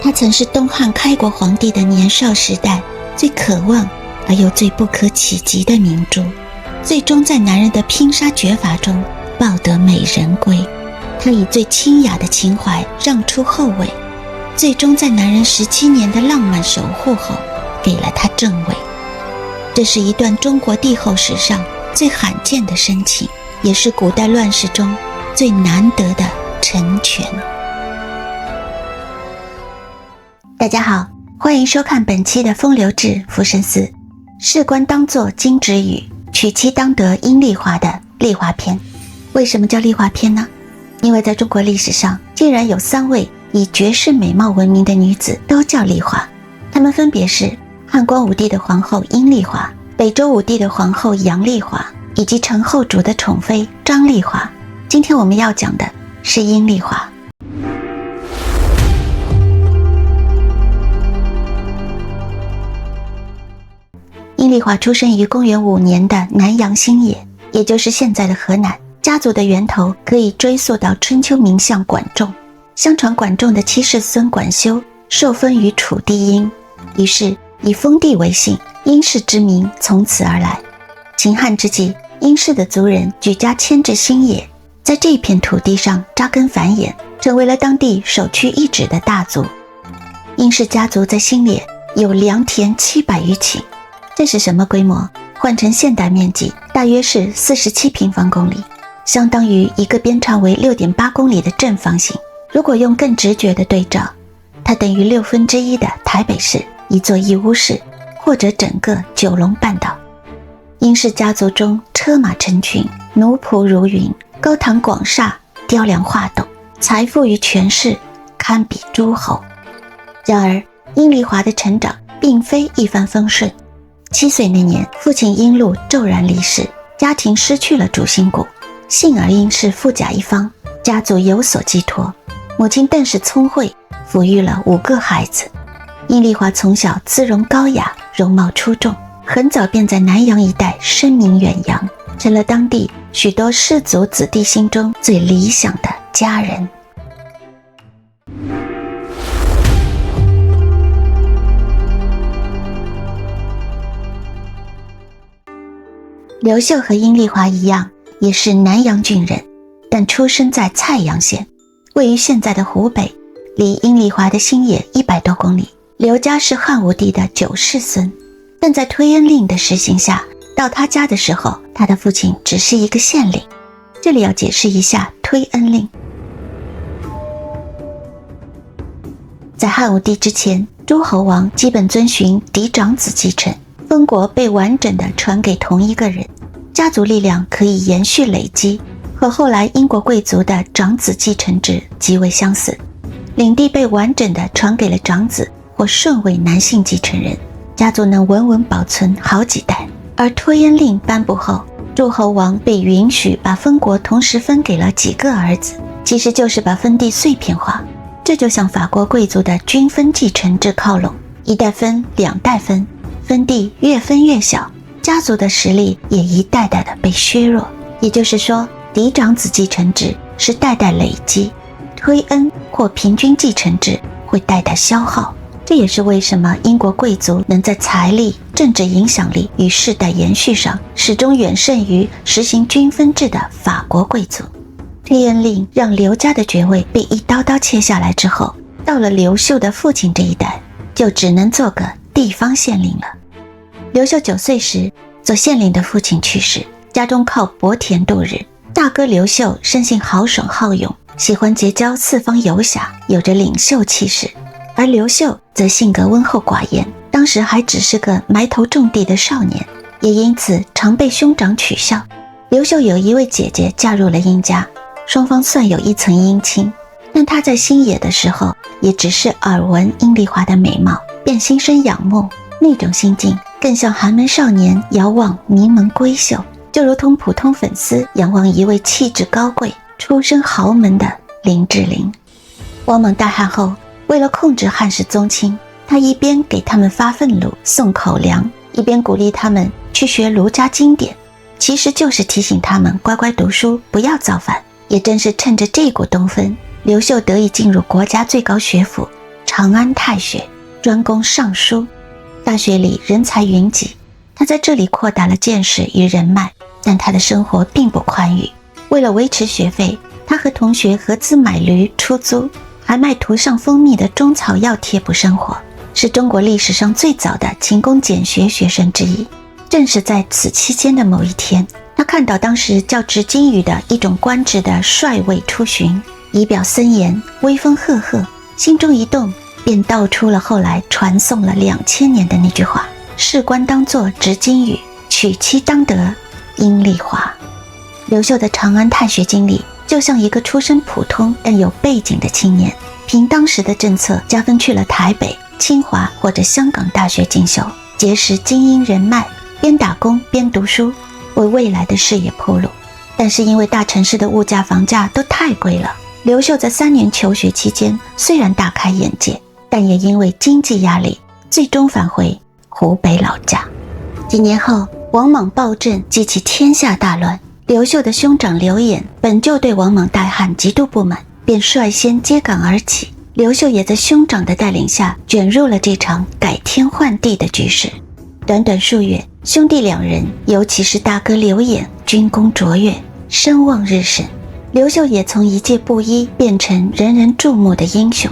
她曾是东汉开国皇帝的年少时代最渴望而又最不可企及的明珠，最终在男人的拼杀绝罚中抱得美人归。她以最清雅的情怀让出后位，最终在男人17年的浪漫守护后给了他正位。这是一段中国帝后史上最罕见的深情，也是古代乱世中最难得的成全。大家好，欢迎收看本期的风流志浮生寺，士官当作金枝玉，娶妻当得阴丽华的丽华篇。为什么叫丽华篇呢？因为在中国历史上竟然有3位以绝世美貌闻名的女子都叫丽华，她们分别是汉光武帝的皇后阴丽华、北周武帝的皇后杨丽华，以及陈后主的宠妃张丽华。今天我们要讲的是阴丽华。阴丽华出生于公元5年的南阳新野，也就是现在的河南。家族的源头可以追溯到春秋名相管仲。相传管仲的七世孙管修受封于楚地阴，于是以封地为姓，阴氏之名从此而来。秦汉之际，阴氏的族人举家迁至新野，在这片土地上扎根繁衍，成为了当地首屈一指的大族。阴氏家族在新野有良田700余顷，这是什么规模？换成现代面积大约是47平方公里，相当于一个边长为 6.8 公里的正方形。如果用更直觉的对照，它等于1/6的台北市一座义乌市，或者整个九龙半岛。阴氏家族中车马成群，奴仆如云，高堂广厦，雕梁画栋，财富与权势堪比诸侯。然而阴丽华的成长并非一帆风顺。7岁那年，父亲阴禄骤然离世，家庭失去了主心骨，幸而阴氏富甲一方，家族有所寄托。母亲邓氏聪慧，抚育了5个孩子。阴丽华从小姿容高雅，容貌出众，很早便在南阳一带声名远扬，成了当地许多士族子弟心中最理想的佳人。刘秀和阴丽华一样，也是南阳郡人，但出生在蔡阳县，位于现在的湖北，离阴丽华的新野100多公里。刘家是汉武帝的9世孙，但在推恩令的实行下，到他家的时候，他的父亲只是一个县令。这里要解释一下推恩令。在汉武帝之前，诸侯王基本遵循嫡长子继承，封国被完整的传给同一个人，家族力量可以延续累积，和后来英国贵族的长子继承制极为相似。领地被完整的传给了长子或顺位男性继承人，家族能稳稳保存好几代。而推恩令颁布后，诸侯王被允许把封国同时分给了几个儿子，其实就是把分地碎片化。这就向法国贵族的均分继承制靠拢，一代分2代分，分地越分越小，家族的实力也一代代的被削弱。也就是说，嫡长子继承制是代代累积，推恩或平均继承制会代代消耗。这也是为什么英国贵族能在财力、政治影响力与世代延续上始终远胜于实行均分制的法国贵族。推恩令让刘家的爵位被一刀刀切下来之后，到了刘秀的父亲这一代，就只能做个地方县令了。刘秀9岁时，做县令的父亲去世，家中靠薄田度日。大哥刘秀生性豪爽好勇，喜欢结交四方游侠，有着领袖气势。而刘秀则性格温厚寡言，当时还只是个埋头种地的少年，也因此常被兄长取笑。刘秀有一位姐姐嫁入了阴家，双方算有一层姻亲，但他在新野的时候也只是耳闻阴丽华的美貌，便心生仰慕，那种心境更像寒门少年遥望名门闺秀，就如同普通粉丝仰望一位气质高贵、出身豪门的林志玲。王莽大汉后，为了控制汉室宗亲，他一边给他们发俸禄送口粮，一边鼓励他们去学儒家经典，其实就是提醒他们乖乖读书，不要造反。也正是趁着这股东风，刘秀得以进入国家最高学府，长安太学，专攻尚书。大学里人才云集，他在这里扩大了见识与人脉，但他的生活并不宽裕。为了维持学费，他和同学合资买驴出租，还卖涂上蜂蜜的中草药贴补生活，是中国历史上最早的勤工俭学学生之一。正是在此期间的某一天，他看到当时叫执金羽的一种官职的帅尉出巡，仪表森严，威风赫赫，心中一动，便道出了后来传颂了2000年的那句话：士官当作执金羽，娶妻当得阴丽华。刘秀的长安太学经历就像一个出身普通但有背景的青年，凭当时的政策加分去了台北、清华或者香港大学进修，结识精英人脉，边打工边读书，为未来的事业铺路。但是因为大城市的物价房价都太贵了，刘秀在3年求学期间虽然大开眼界，但也因为经济压力，最终返回湖北老家。几年后，王莽暴政激起天下大乱，刘秀的兄长刘演本就对王莽代汉极度不满，便率先揭竿而起。刘秀也在兄长的带领下卷入了这场改天换地的局势。短短数月，兄弟2人，尤其是大哥刘演，军功卓越，声望日盛。刘秀也从一介布衣变成人人注目的英雄。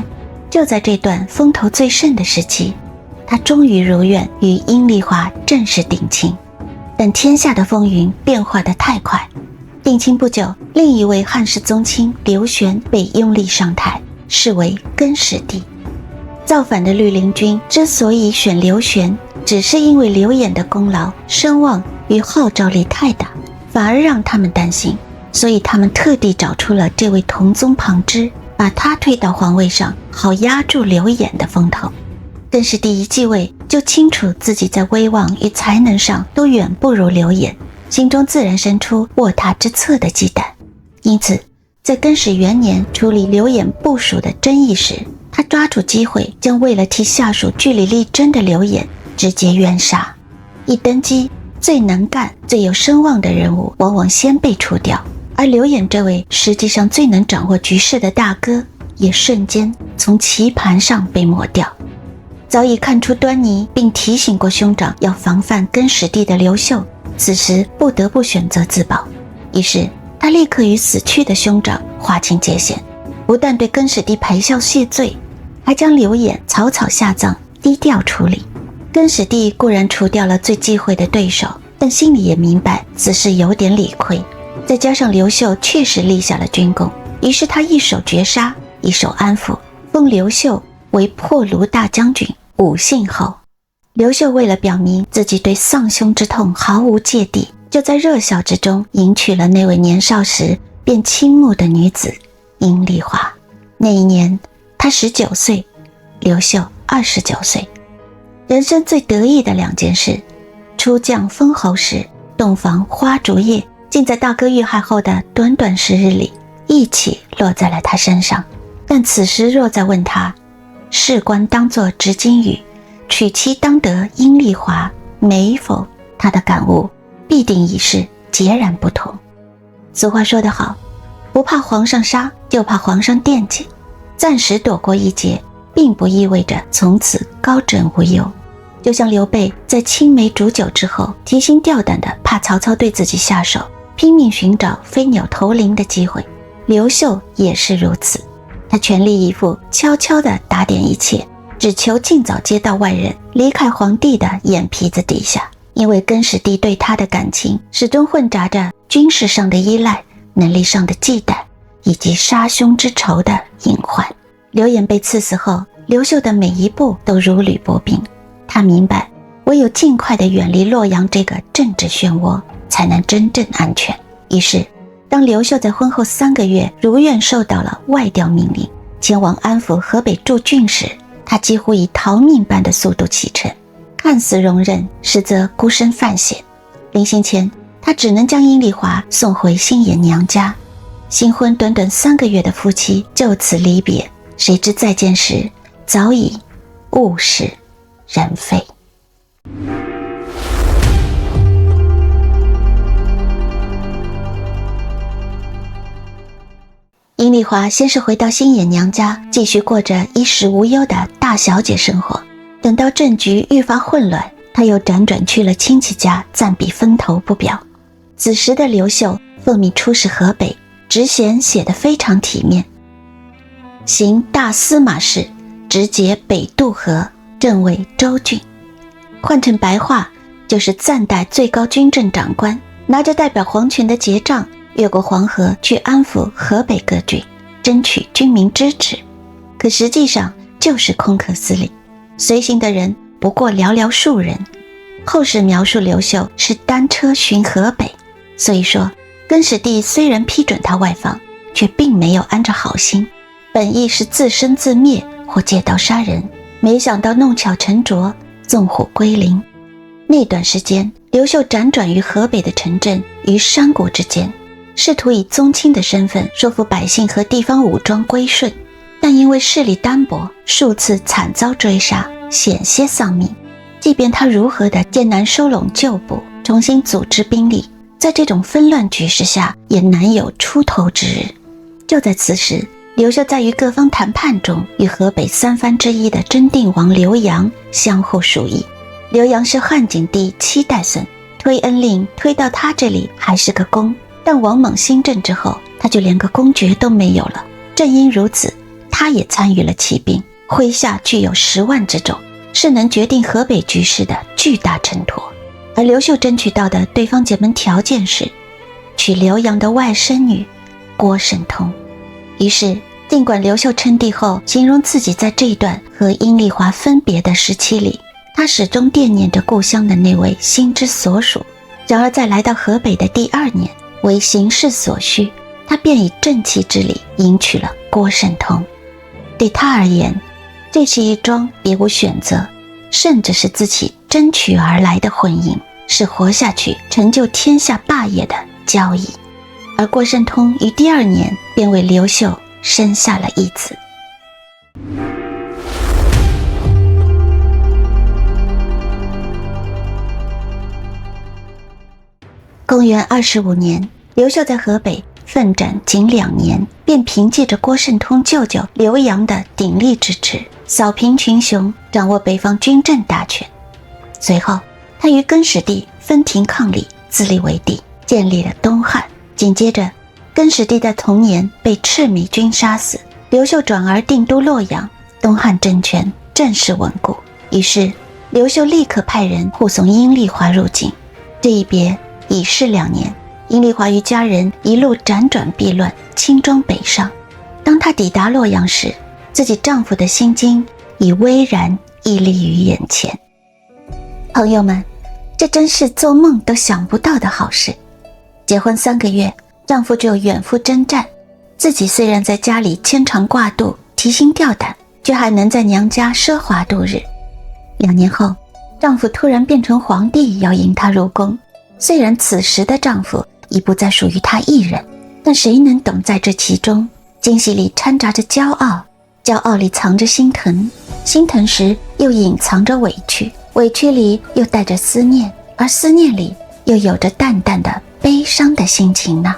就在这段风头最盛的时期，他终于如愿与阴丽华正式定亲。但天下的风云变化得太快，定亲不久，另一位汉室宗亲刘玄被拥立上台，是为更始帝。造反的绿林军之所以选刘玄，只是因为刘演的功劳、声望与号召力太大，反而让他们担心，所以他们特地找出了这位同宗旁支，把他推到皇位上，好压住刘演的风头。更始帝一继位，就清楚自己在威望与才能上都远不如刘演，心中自然生出卧榻之侧的忌惮。因此，在更始元年处理刘演部属的争议时，他抓住机会，将为了替下属据理力争的刘演直接冤杀。一登基，最能干、最有声望的人物往往先被除掉，而刘演这位实际上最能掌握局势的大哥，也瞬间从棋盘上被抹掉。早已看出端倪，并提醒过兄长要防范更始帝的刘秀，此时不得不选择自保。于是他立刻与死去的兄长划清界限，不但对更始帝赔笑谢罪，还将刘演草草下葬，低调处理。更始帝固然除掉了最忌讳的对手，但心里也明白此事有点理亏，再加上刘秀确实立下了军功，于是他一手绝杀，一手安抚，封刘秀为破卢大将军、武信侯。刘秀为了表明自己对丧兄之痛毫无芥蒂，就在热笑之中迎娶了那位年少时便倾慕的女子阴丽华。那一年他19岁，刘秀29岁。人生最得意的2件事，出将封侯时洞房花烛夜，竟在大哥遇害后的短短10日里一起落在了他身上。但此时若再问他，士官当作执金羽，娶妻当得阴丽华，美否？他的感悟必定已是截然不同。俗话说得好，不怕皇上杀，就怕皇上惦记。暂时躲过一劫，并不意味着从此高枕无忧。就像刘备在青梅煮酒之后，提心吊胆的怕曹操对自己下手，拼命寻找飞鸟投林的机会，刘秀也是如此。他全力以赴，悄悄地打点一切，只求尽早接到外人，离开皇帝的眼皮子底下。因为更始帝对他的感情始终混杂着军事上的依赖、能力上的忌惮，以及杀兄之仇的隐患。刘演被赐死后，刘秀的每一步都如履薄冰。他明白，唯有尽快地远离洛阳这个政治漩涡，才能真正安全。于是当刘秀在婚后3个月如愿受到了外调命令，前往安抚河北驻郡时，他几乎以逃命般的速度启程，看似容忍，实则孤身犯险。临行前，他只能将阴丽华送回新野娘家。新婚短短3个月的夫妻就此离别，谁知再见时，早已物是人非。阴丽华先是回到新野娘家，继续过着衣食无忧的大小姐生活。等到政局愈发混乱，她又辗转去了亲戚家，暂避风头不表。此时的刘秀奉命出使河北，职衔写得非常体面，行大司马事，直接北渡河，正为州郡。换成白话，就是暂代最高军政长官，拿着代表皇权的节杖，越过黄河去安抚河北各郡，争取军民支持。可实际上就是空壳司令，随行的人不过寥寥数人。后世描述刘秀是单车巡河北，所以说更始帝虽然批准他外放，却并没有安着好心，本意是自生自灭或借刀杀人，没想到弄巧成拙，纵虎归林。那段时间，刘秀辗转于河北的城镇与山谷之间，试图以宗亲的身份说服百姓和地方武装归顺，但因为势力单薄，数次惨遭追杀，险些丧命。即便他如何的艰难收拢旧部，重新组织兵力，在这种纷乱局势下也难有出头之日。就在此时，刘秀在与各方谈判中与河北三藩之一的真定王刘阳相互属意。刘阳是汉景帝7代孙，推恩令推到他这里还是个公，但王莽新政之后，他就连个公爵都没有了。正因如此，他也参与了起兵，麾下具有10万之众，是能决定河北局势的巨大衬托。而刘秀争取到的对方结盟条件是娶刘阳的外甥女郭圣通。于是尽管刘秀称帝后形容自己在这一段和阴丽华分别的时期里，他始终惦念着故乡的那位心之所属，然而在来到河北的第2年，为形势所需，他便以正妻之礼迎娶了郭圣通。对他而言，这是一桩别无选择，甚至是自己争取而来的婚姻，是活下去成就天下霸业的交易。而郭圣通于第2年便为刘秀生下了一子。公元25年，刘秀在河北奋战仅2年，便凭借着郭圣通舅舅刘阳的鼎力支持，扫平群雄，掌握北方军政大权。随后他与更始帝分庭抗礼，自立为帝，建立了东汉。紧接着更始帝在同年被赤米军杀死，刘秀转而定都洛阳，东汉政权正式稳固。于是刘秀立刻派人护送阴丽华入境。这一别已是2年，阴丽华与家人一路辗转避乱，轻装北上。当她抵达洛阳时，自己丈夫的心经已巍然屹立于眼前。朋友们，这真是做梦都想不到的好事。结婚3个月，丈夫就远赴征战，自己虽然在家里牵肠挂肚，提心吊胆，却还能在娘家奢华度日。2年后，丈夫突然变成皇帝，要迎她入宫。虽然此时的丈夫已不再属于她一人，但谁能懂在这其中，惊喜里掺杂着骄傲，骄傲里藏着心疼，心疼时又隐藏着委屈，委屈里又带着思念，而思念里又有着淡淡的悲伤的心情呢。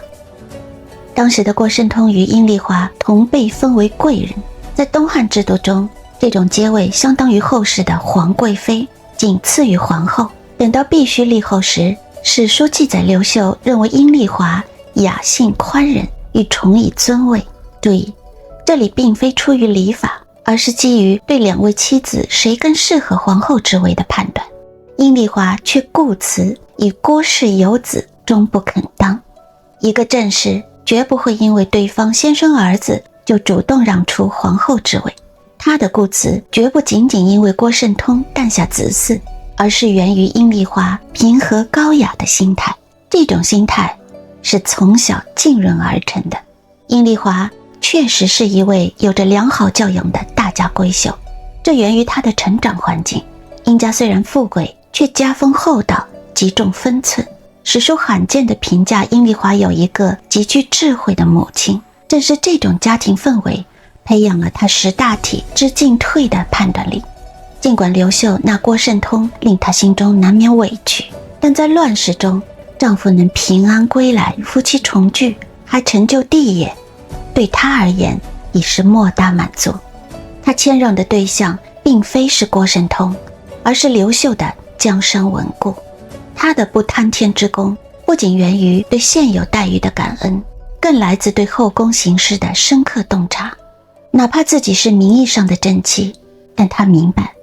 当时的郭圣通与阴丽华同被封为贵人，在东汉制度中，这种阶位相当于后世的皇贵妃，仅次于皇后。等到必须立后时，史书记载刘秀认为阴丽华雅性宽仁，欲宠以尊位。注意，这里并非出于礼法，而是基于对2位妻子谁更适合皇后之位的判断。阴丽华却固辞以郭氏有子，终不肯当。一个正室绝不会因为对方先生儿子就主动让出皇后之位。他的固辞绝不仅仅因为郭圣通诞下子嗣，而是源于阴丽华平和高雅的心态。这种心态是从小浸润而成的。阴丽华确实是一位有着良好教养的大家闺秀，这源于她的成长环境。阴家虽然富贵，却家风厚道，极重分寸。史书罕见地评价阴丽华有一个极具智慧的母亲，正是这种家庭氛围培养了她识大体知进退的判断力。尽管刘秀那郭圣通令她心中难免委屈，但在乱世中，丈夫能平安归来，夫妻重聚，还成就帝业，对他而言已是莫大满足。他谦让的对象并非是郭圣通，而是刘秀的江山稳固。他的不贪天之功，不仅源于对现有待遇的感恩，更来自对后宫形势的深刻洞察。哪怕自己是名义上的正妻，但他明白，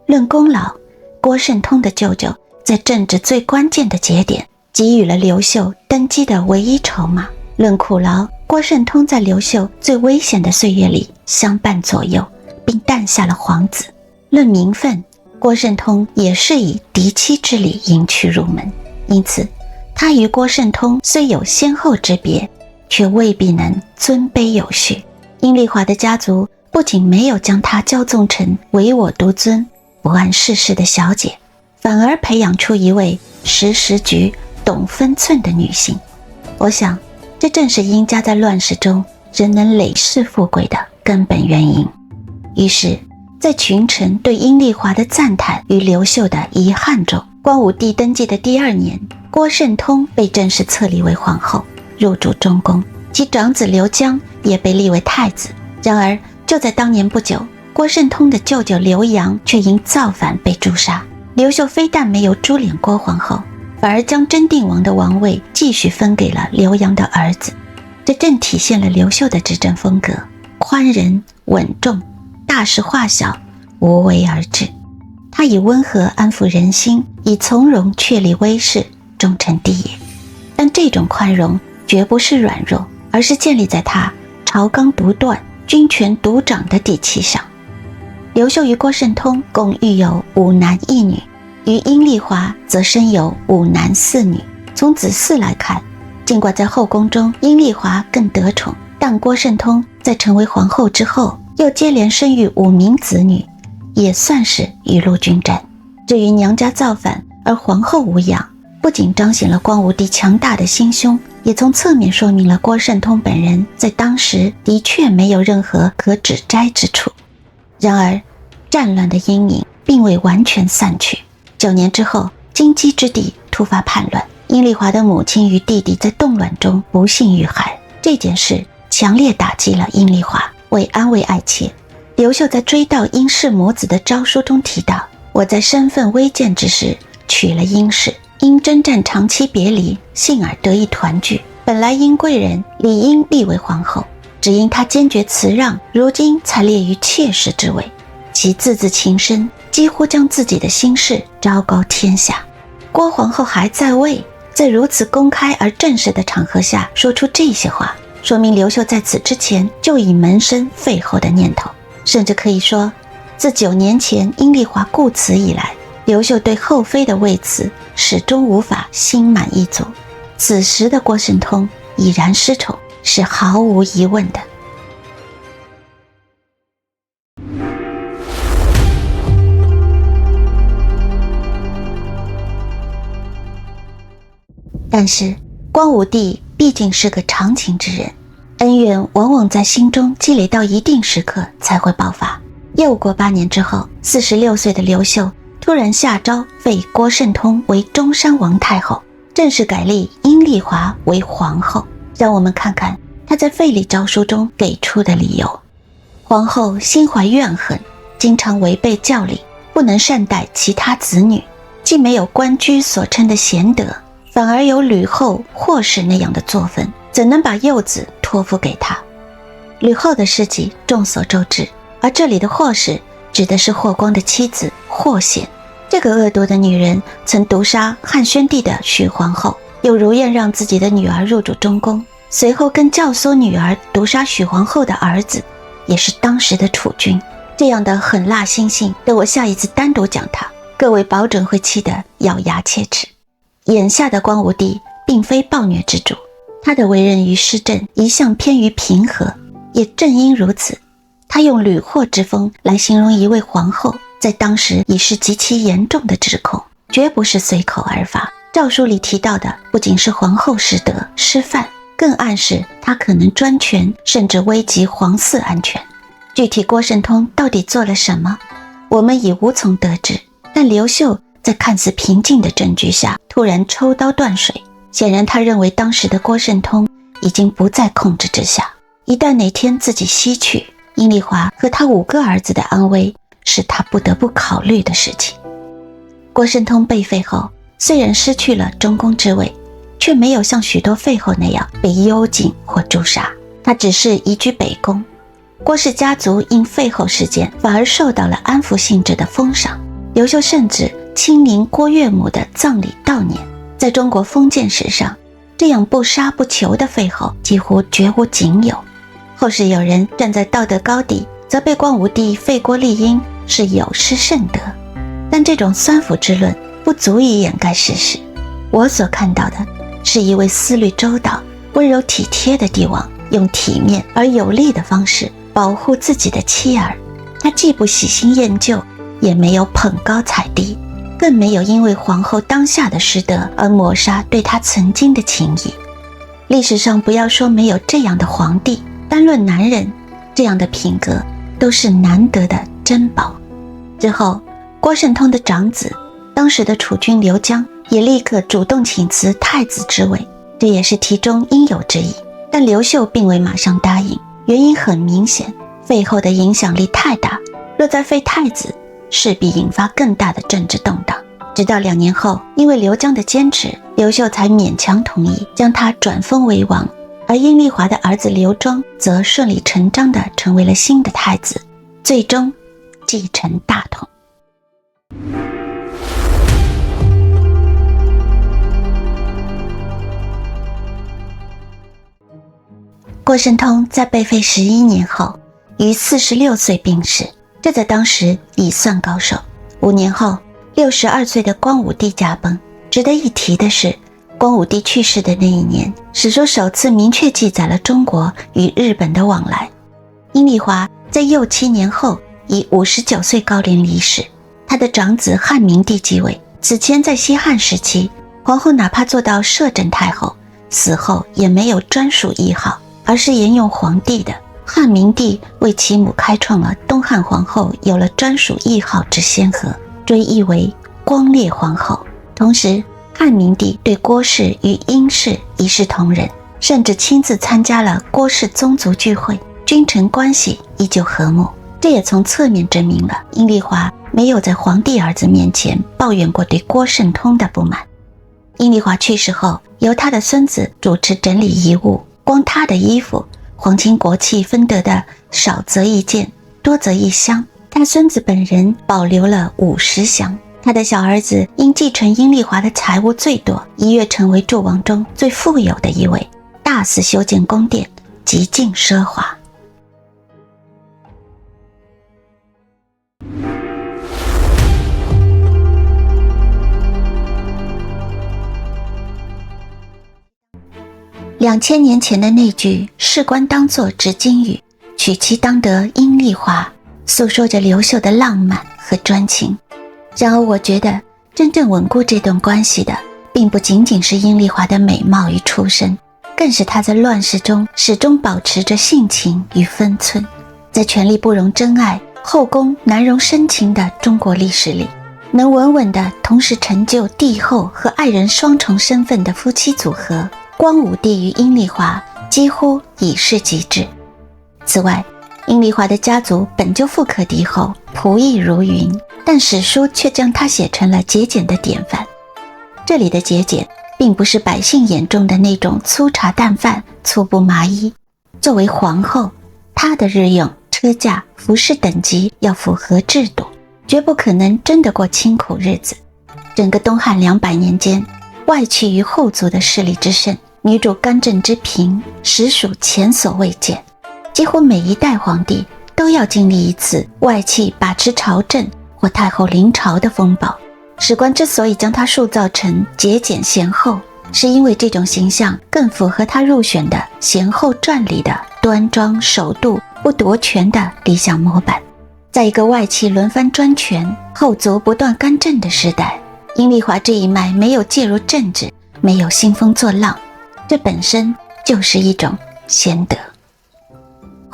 论功劳，郭圣通的舅舅在政治最关键的节点给予了刘秀登基的唯一筹码；论苦劳，郭圣通在刘秀最危险的岁月里相伴左右，并诞下了皇子；论名分，郭圣通也是以嫡妻之礼迎娶入门。因此，他与郭圣通虽有先后之别，却未必能尊卑有序。阴丽华的家族不仅没有将她骄纵成唯我独尊、不谙世事的小姐，反而培养出一位识时局、懂分寸的女性。我想，这正是殷家在乱世中仍能累世富贵的根本原因。于是，在群臣对阴丽华的赞叹与刘秀的遗憾中，光武帝登基的第2年，郭圣通被正式册立为皇后，入主中宫，其长子刘江也被立为太子。然而，就在当年不久，郭圣通的舅舅刘阳却因造反被诛杀。刘秀非但没有株连郭皇后，反而将真定王的王位继续分给了刘阳的儿子。这正体现了刘秀的执政风格：宽仁稳重，大事化小，无为而治。他以温和安抚人心，以从容确立威势，终成帝业。但这种宽容绝不是软弱，而是建立在他朝纲不断、军权独掌的底气上。刘秀与郭圣通共育有5男1女，与阴丽华则生有5男4女。从子嗣来看，尽管在后宫中阴丽华更得宠，但郭圣通在成为皇后之后，又接连生育5名子女，也算是雨露均沾。至于娘家造反而皇后无恙，不仅彰显了光武帝强大的心胸，也从侧面说明了郭圣通本人在当时的确没有任何可指摘之处。然而，战乱的阴影并未完全散去。9年之后，荆棘之地突发叛乱，阴丽华的母亲与弟弟在动乱中不幸遇害。这件事强烈打击了阴丽华。为安慰爱妾，刘秀在追悼殷氏母子的诏书中提到：我在身份微贱之时娶了殷氏，因征战长期别离，幸而得以团聚。本来殷贵人理应立为皇后，只因她坚决辞让，如今才列于妾室之位。其字字情深，几乎将自己的心事昭告天下。郭皇后还在位，在如此公开而正式的场合下说出这些话，说明刘秀在此之前就已萌生废后的念头。甚至可以说，自9年前阴丽华故辞以来，刘秀对后妃的位辞始终无法心满意足。此时的郭圣通已然失宠，是毫无疑问的。但是光武帝毕竟是个长情之人，恩怨往往在心中积累到一定时刻才会爆发。又过8年之后，46岁的刘秀突然下诏废郭圣通为中山王太后，正式改立阴丽华为皇后。让我们看看他在废立诏书中给出的理由。皇后心怀怨恨，经常违背教理，不能善待其他子女，既没有官居所称的贤德，反而有吕后、霍氏那样的作风，怎能把幼子托付给他？吕后的事迹众所周知，而这里的霍氏指的是霍光的妻子霍显。这个恶毒的女人曾毒杀汉宣帝的许皇后，又如愿让自己的女儿入主中宫，随后更教唆女儿毒杀许皇后的儿子，也是当时的储君。这样的狠辣心性，等我下一次单独讲她，各位保准会气得咬牙切齿。眼下的光武帝并非暴虐之主，他的为人与施政一向偏于平和，也正因如此，他用屡祸之风来形容一位皇后，在当时已是极其严重的指控，绝不是随口而发。诏书里提到的不仅是皇后失德失范，更暗示她可能专权，甚至危及皇嗣安全。具体郭圣通到底做了什么，我们已无从得知，但刘秀在看似平静的证据下突然抽刀断水，显然他认为当时的郭圣通已经不在控制之下。一旦哪天自己西去，阴丽华和他5个儿子的安危是他不得不考虑的事情。郭圣通被废后，虽然失去了中宫之位，却没有像许多废后那样被幽禁或诛杀，他只是移居北宫。郭氏家族因废后事件反而受到了安抚性质的封赏，刘秀甚至亲临郭岳母的葬礼悼念。在中国封建史上，这样不杀不囚的废后几乎绝无仅有。后世有人站在道德高地，责备光武帝废郭立殷是有失甚德，但这种酸腐之论不足以掩盖事实。我所看到的是一位思虑周到、温柔体贴的帝王，用体面而有力的方式保护自己的妻儿。他既不喜新厌旧，也没有捧高踩低，更没有因为皇后当下的失德而抹杀对他曾经的情谊。历史上不要说没有这样的皇帝，单论男人，这样的品格都是难得的珍宝。之后，郭圣通的长子，当时的储君刘江，也立刻主动请辞太子之位，这也是题中应有之意。但刘秀并未马上答应，原因很明显，废后的影响力太大，若再废太子，势必引发更大的政治动荡。直到2年后，因为刘江的坚持，刘秀才勉强同意将他转封为王，而阴丽华的儿子刘庄则顺理成章地成为了新的太子，最终继承大统。郭圣通在被废11年后，于46岁病逝，这在当时已算高寿。5年后，62岁的光武帝驾崩。值得一提的是，光武帝去世的那一年，史书首次明确记载了中国与日本的往来。阴丽华在幼7年后以59岁高龄离世，他的长子汉明帝继位。此前在西汉时期，皇后哪怕做到摄政太后，死后也没有专属谥号，而是沿用皇帝的。汉明帝为其母开创了东汉皇后有了专属谥号之先河，追谥为光烈皇后。同时，汉明帝对郭氏与殷氏一视同仁，甚至亲自参加了郭氏宗族聚会，君臣关系依旧和睦。这也从侧面证明了阴丽华没有在皇帝儿子面前抱怨过对郭圣通的不满。阴丽华去世后，由他的孙子主持整理遗物，光他的衣服，皇亲国戚分得的少则1件，多则1箱，他孙子本人保留了50箱。他的小儿子因继承阴丽华的财物最多，一跃成为诸王中最富有的一位，大肆修建宫殿，极尽奢华。2000年前的那句士官当作执金鱼，娶妻当得阴丽华，诉说着刘秀的浪漫和专情。然而我觉得真正稳固这段关系的，并不仅仅是阴丽华的美貌与出身，更是她在乱世中始终保持着性情与分寸。在权力不容真爱，后宫难容深情的中国历史里，能稳稳地同时成就帝后和爱人双重身份的夫妻组合，光武帝与阴丽华几乎已是极致。此外，阴丽华的家族本就富可敌后，仆役如云，但史书却将她写成了节俭的典范。这里的节俭并不是百姓眼中的那种粗茶淡饭、粗布麻衣。作为皇后，她的日用、车驾、服饰等级要符合制度，绝不可能真的过清苦日子。整个东汉200年间，外戚与后族的势力之盛，女主干政之频，实属前所未见。几乎每一代皇帝都要经历一次外戚把持朝政或太后临朝的风暴。史官之所以将她塑造成节俭贤后，是因为这种形象更符合她入选的贤后传里的端庄守度不夺权的理想模板。在一个外戚轮番专权、后族不断干政的时代，阴丽华这一脉没有介入政治，没有兴风作浪，这本身就是一种贤德。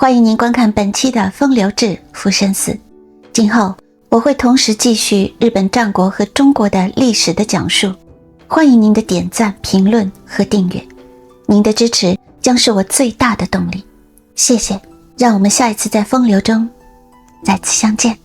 欢迎您观看本期的《风流志浮生寺》，今后我会同时继续日本战国和中国的历史的讲述，欢迎您的点赞、评论和订阅，您的支持将是我最大的动力。谢谢，让我们下一次在风流中再次相见。